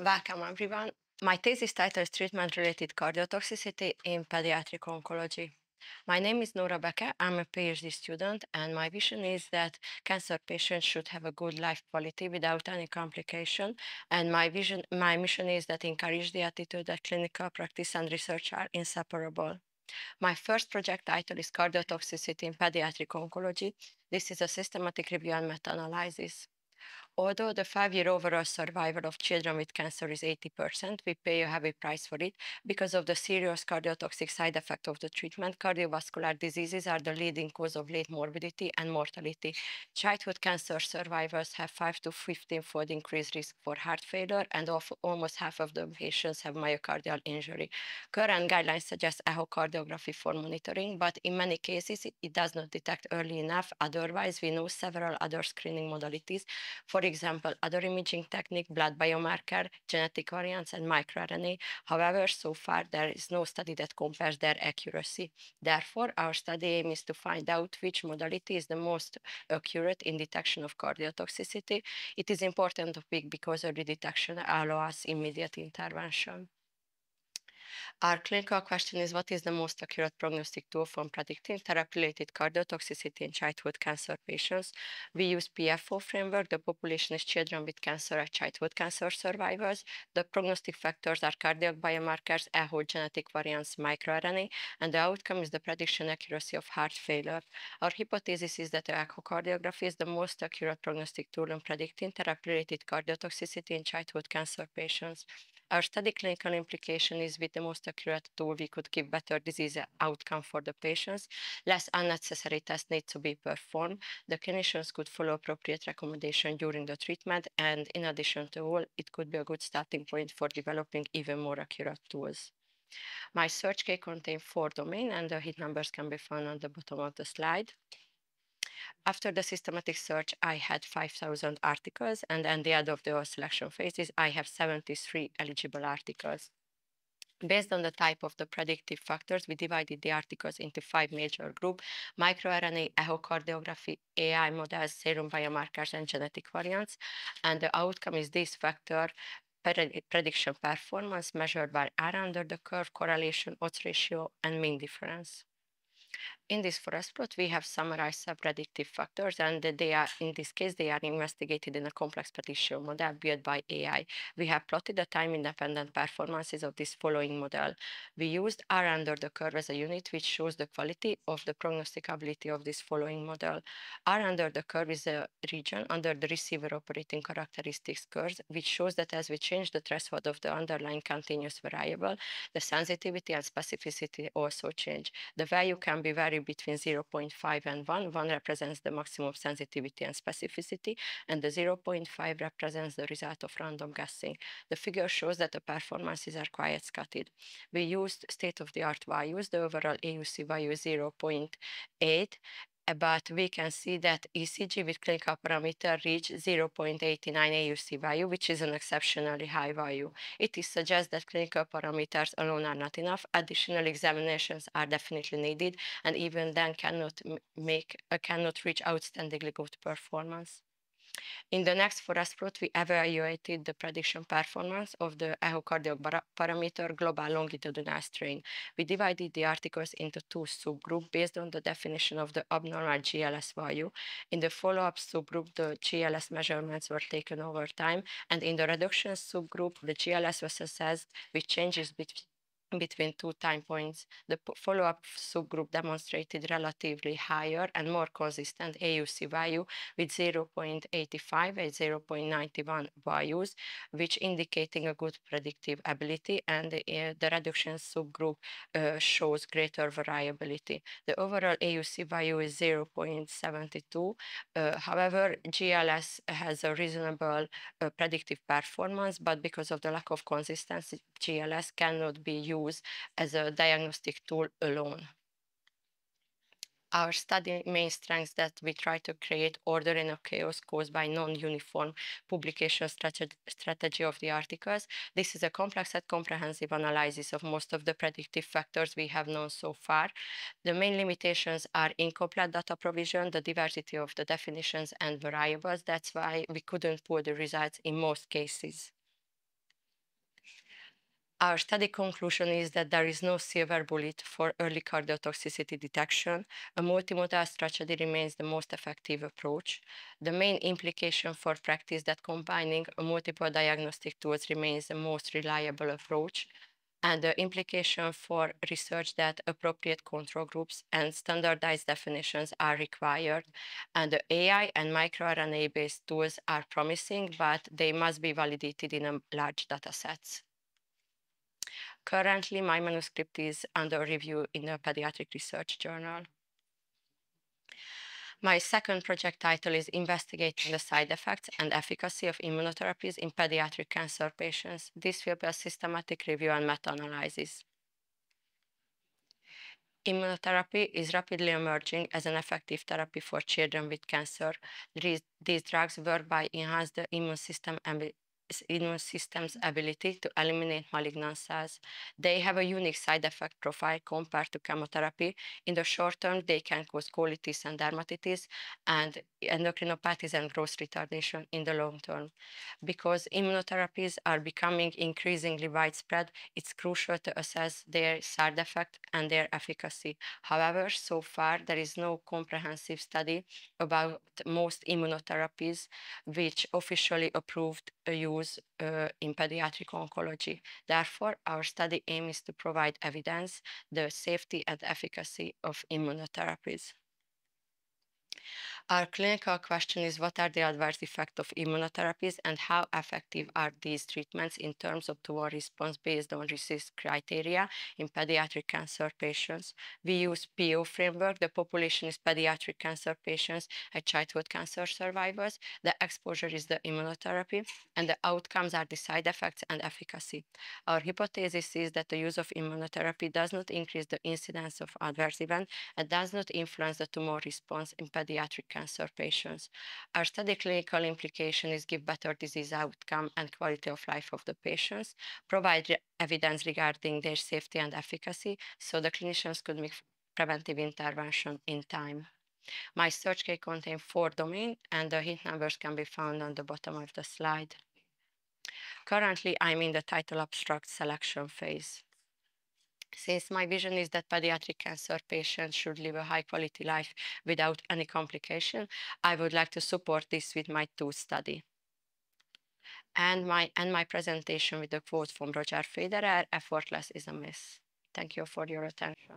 Welcome, everyone. My thesis title is Treatment-Related Cardiotoxicity in Pediatric Oncology. My name is Nóra Beke. I'm a PhD student, and my vision is that cancer patients should have a good life quality without any complication. And my mission is that encourage the attitude that clinical practice and research are inseparable. My first project title is Cardiotoxicity in Pediatric Oncology. This is a systematic review and meta-analysis. Although the 5-year overall survival of children with cancer is 80%, we pay a heavy price for it because of the serious cardiotoxic side effect of the treatment. Cardiovascular diseases are the leading cause of late morbidity and mortality. Childhood cancer survivors have 5 to 15-fold increased risk for heart failure, and almost half of the patients have myocardial injury. Current guidelines suggest echocardiography for monitoring, but in many cases, it does not detect early enough. Otherwise, we know several other screening modalities. For example, other imaging technique, blood biomarker, genetic variants, and microRNA. However, so far there is no study that compares their accuracy. Therefore, our study aim is to find out which modality is the most accurate in detection of cardiotoxicity. It is important to pick because early detection allows immediate intervention. Our clinical question is, what is the most accurate prognostic tool for predicting therapy-related cardiotoxicity in childhood cancer patients? We use PFO framework. The population is children with cancer and childhood cancer survivors. The prognostic factors are cardiac biomarkers, echo, genetic variants, microRNA, and the outcome is the prediction accuracy of heart failure. Our hypothesis is that the echocardiography is the most accurate prognostic tool in predicting therapy-related cardiotoxicity in childhood cancer patients. Our study clinical implication is with the most accurate tool, we could give better disease outcome for the patients. Less unnecessary tests need to be performed. The clinicians could follow appropriate recommendation during the treatment, and in addition to all, it could be a good starting point for developing even more accurate tools. My search key contains 4 domains, and the hit numbers can be found on the bottom of the slide. After the systematic search, I had 5,000 articles, and at the end of the selection phases, I have 73 eligible articles. Based on the type of the predictive factors, we divided the articles into 5 major groups: microRNA, echocardiography, AI models, serum biomarkers, and genetic variants. And the outcome is this factor prediction performance measured by R under the curve, correlation, odds ratio, and mean difference. In this forest plot, we have summarized some predictive factors, and they are, in this case, they are investigated in a complex prediction model built by AI. We have plotted the time-independent performances of this following model. We used R under the curve as a unit, which shows the quality of the prognosticability of this following model. R under the curve is a region under the receiver operating characteristics curve, which shows that as we change the threshold of the underlying continuous variable, the sensitivity and specificity also change. The value can be varied between 0.5 and 1. 1 represents the maximum sensitivity and specificity, and the 0.5 represents the result of random guessing. The figure shows that the performances are quite scattered. We used state-of-the-art values. The overall AUC value is 0.8, but we can see that ECG with clinical parameter reached 0.89 AUC value, which is an exceptionally high value. It is suggests that clinical parameters alone are not enough. Additional examinations are definitely needed, and even then cannot reach outstandingly good performance. In the next forest plot, we evaluated the prediction performance of the echocardiographic parameter global longitudinal strain. We divided the articles into 2 subgroups based on the definition of the abnormal GLS value. In the follow-up subgroup, the GLS measurements were taken over time, and in the reduction subgroup, the GLS was assessed with changes between 2 time points. The follow-up subgroup demonstrated relatively higher and more consistent AUC value with 0.85 and 0.91 values, which indicating a good predictive ability, and the reduction subgroup shows greater variability. The overall AUC value is 0.72. However, GLS has a reasonable predictive performance, but because of the lack of consistency, GLS cannot be used as a diagnostic tool alone. Our study main strengths that we try to create order in a chaos caused by non-uniform publication strategy of the articles. This is a complex and comprehensive analysis of most of the predictive factors we have known so far. The main limitations are incomplete data provision, the diversity of the definitions and variables. That's why we couldn't pull the results in most cases. Our study conclusion is that there is no silver bullet for early cardiotoxicity detection. A multimodal strategy remains the most effective approach. The main implication for practice that combining multiple diagnostic tools remains the most reliable approach, and the implication for research that appropriate control groups and standardized definitions are required. And the AI and microRNA-based tools are promising, but they must be validated in a large data sets. Currently, my manuscript is under review in a pediatric research journal. My second project title is Investigating the Side Effects and Efficacy of Immunotherapies in Pediatric Cancer Patients. This will be a systematic review and meta-analysis. Immunotherapy is rapidly emerging as an effective therapy for children with cancer. These drugs work by enhancing the immune system's ability to eliminate malignant cells. They have a unique side effect profile compared to chemotherapy. In the short term, they can cause colitis and dermatitis and endocrinopathies and growth retardation in the long term. Because immunotherapies are becoming increasingly widespread, it's crucial to assess their side effect and their efficacy. However, so far, there is no comprehensive study about most immunotherapies which officially approved use in pediatric oncology. Therefore, our study aim is to provide evidence the safety and efficacy of immunotherapies. Our clinical question is, what are the adverse effects of immunotherapies and how effective are these treatments in terms of tumor response based on RECIST criteria in pediatric cancer patients? We use PO framework. The population is pediatric cancer patients and childhood cancer survivors. The exposure is the immunotherapy, and the outcomes are the side effects and efficacy. Our hypothesis is that the use of immunotherapy does not increase the incidence of adverse events and does not influence the tumor response in pediatric cancer patients. Our study clinical implication is give better disease outcome and quality of life of the patients, provide evidence regarding their safety and efficacy, so the clinicians could make preventive intervention in time. My search key contains 4 domains, and the hit numbers can be found on the bottom of the slide. Currently, I'm in the title abstract selection phase. Since my vision is that pediatric cancer patients should live a high-quality life without any complication, I would like to support this with my 2 study. And my presentation with the quote from Roger Federer, effortless is a myth. Thank you for your attention.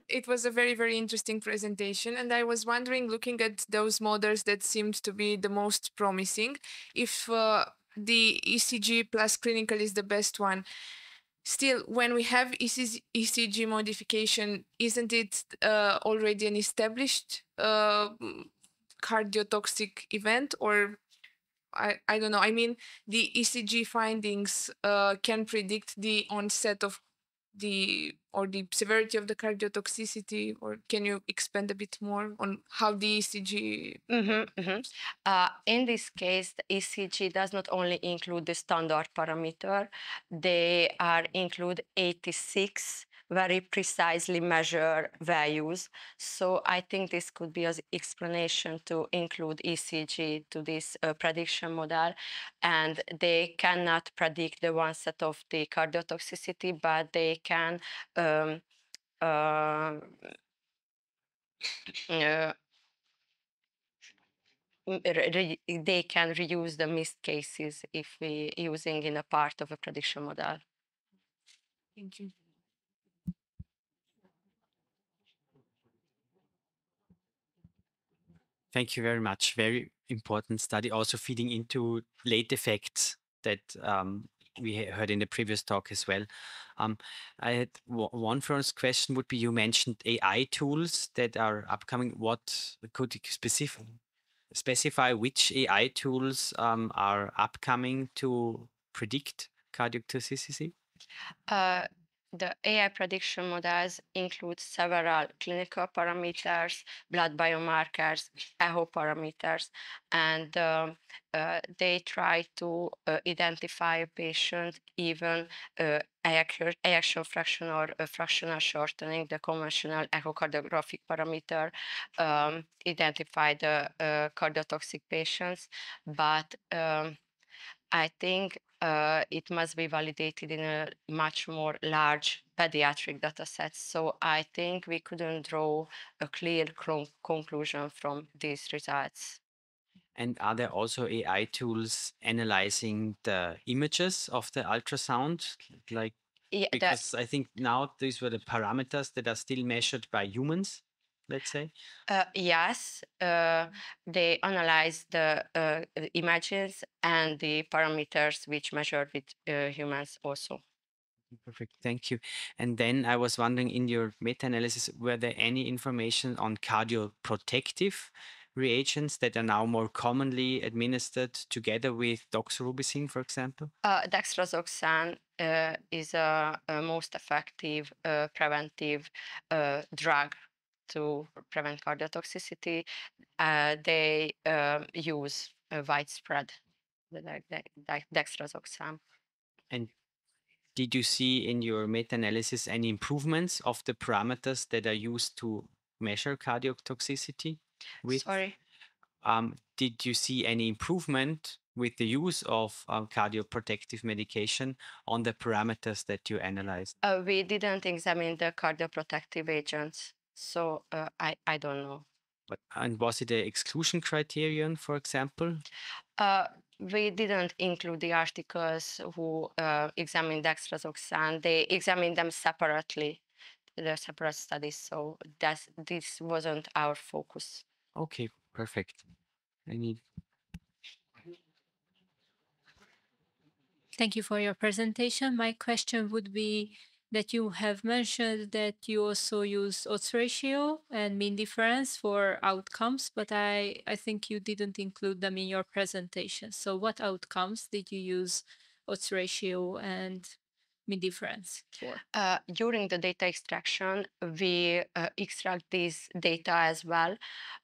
It was a very, very interesting presentation. And I was wondering, looking at those models that seemed to be the most promising, if the ECG plus clinical is the best one. Still, when we have ECG modification, isn't it already an established cardiotoxic event? Or I don't know. I mean, the ECG findings can predict the onset of the severity of the cardiotoxicity, or can you expand a bit more on how the ECG? In this case, the ECG does not only include the standard parameter, they include 86 very precisely measured values. So I think this could be an explanation to include ECG to this prediction model. And they cannot predict the onset of the cardiotoxicity, but they can they can reuse the missed cases if we using in a part of a prediction model. Thank you. Thank you very much. Very important study, also feeding into late effects that we heard in the previous talk as well. I had one first question would be, you mentioned AI tools that are upcoming. What could you specify which AI tools are upcoming to predict cardiac toxicity? The AI prediction models include several clinical parameters, blood biomarkers, echo parameters, and they try to identify a patient even ejection fraction or a fractional shortening, the conventional echocardiographic parameter, identify the cardiotoxic patients, but I think it must be validated in a much more large pediatric data set. So I think we couldn't draw a clear conclusion from these results. And are there also AI tools analyzing the images of the ultrasound? Like, Yeah, because I think now these were the parameters that are still measured by humans, let's say. yes, they analyze the images and the parameters which measured with humans also. Perfect, thank you. And then I was wondering, in your meta-analysis, were there any information on cardioprotective reagents that are now more commonly administered together with doxorubicin, for example? Dexrazoxane is a most effective preventive drug to prevent cardiotoxicity. They use widespread the dexrazoxane. And did you see in your meta-analysis any improvements of the parameters that are used to measure cardiotoxicity? Sorry? Did you see any improvement with the use of cardioprotective medication on the parameters that you analyzed? We didn't examine the cardioprotective agents, so I don't know. And was it an exclusion criterion, for example? We didn't include the articles who examined dexrazoxane. They examined them separately, the separate studies. So this wasn't our focus. Okay, perfect. Any Thank you for your presentation. My question would be that you have mentioned that you also use odds ratio and mean difference for outcomes, but I think you didn't include them in your presentation. So what outcomes did you use odds ratio and mean difference for? During the data extraction, we extract these data as well,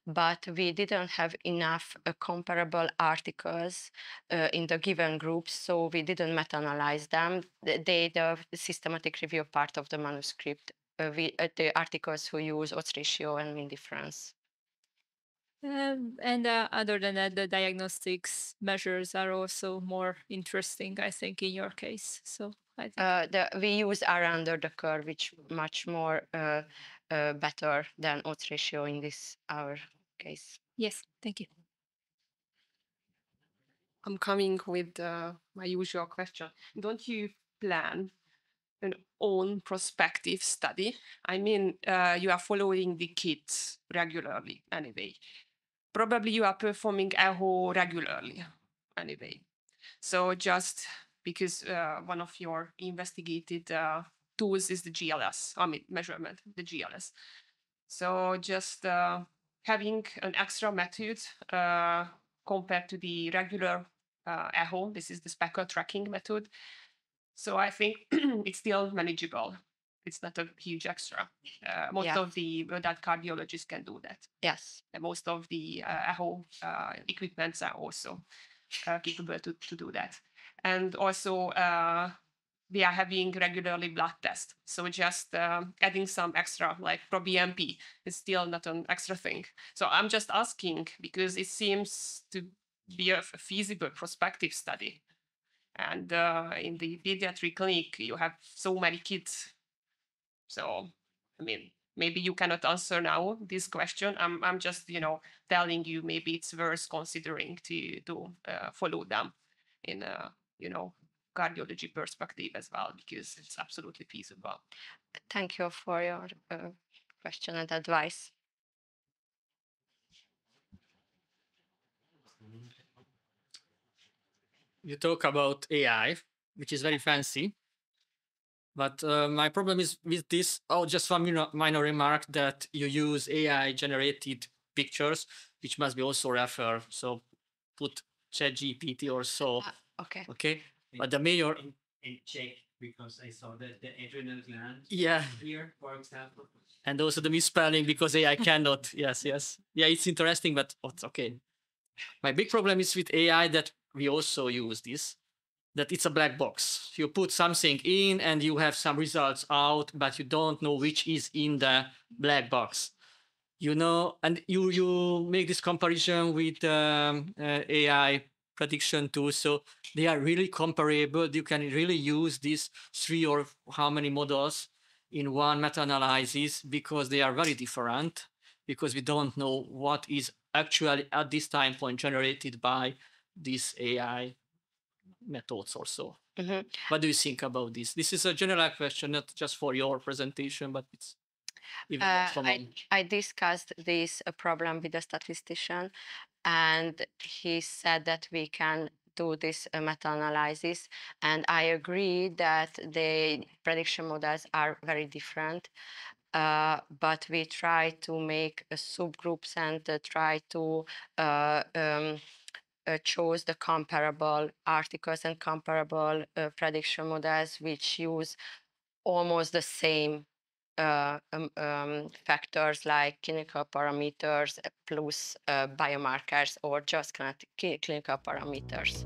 but we didn't have enough comparable articles in the given groups, so we didn't meta-analyze them. The systematic review part of the manuscript, the articles who use odds ratio and mean difference. And other than that, the diagnostics measures are also more interesting, I think, in your case. So I think we use R under the curve, which much more better than odds ratio in this our case. yes, thank you. I'm coming with my usual question. Don't you plan an own prospective study? I mean, you are following the kids regularly anyway. Probably you are performing echo regularly anyway. So just because one of your investigated tools is the GLS, I mean measurement, the GLS. So just having an extra method compared to the regular echo, this is the speckle tracking method. So I think it's still manageable. It's not a huge extra. Most of the adult cardiologists can do that. Yes. And most of the echo equipments are also capable to do that. And also, we are having regularly blood tests. So just adding some extra, like proBNP, is still not an extra thing. So I'm just asking because it seems to be a feasible prospective study. And in the pediatric clinic, you have so many kids. So, I mean, maybe you cannot answer now this question. I'm just, telling you maybe it's worth considering to follow them in cardiology perspective as well, because it's absolutely feasible. Thank you for your question and advice. You talk about AI, which is very fancy. But my problem is with this. Oh, just one minor remark that you use AI generated pictures, which must be also referred. So put ChatGPT or so. Okay. Okay. But the major. And check, because I saw that the adrenal gland here, for example. And also the misspelling because AI cannot. Yes. Yeah, it's interesting, but it's okay. My big problem is with AI that we also use this. that it's a black box. You put something in and you have some results out, but you don't know which is in the black box. You know, and you make this comparison with AI prediction tools, so they are really comparable. You can really use these 3 or how many models in one meta-analysis because they are very different, because we don't know what is actually at this time point generated by these AI methods or so. What do you think about this? This is a general question, not just for your presentation, but it's even I discussed this problem with a statistician, and he said that we can do this meta-analysis, and I agree that the prediction models are very different, but we try to make subgroups and try to choose the comparable articles and comparable prediction models which use almost the same factors like clinical parameters plus biomarkers or just clinical parameters.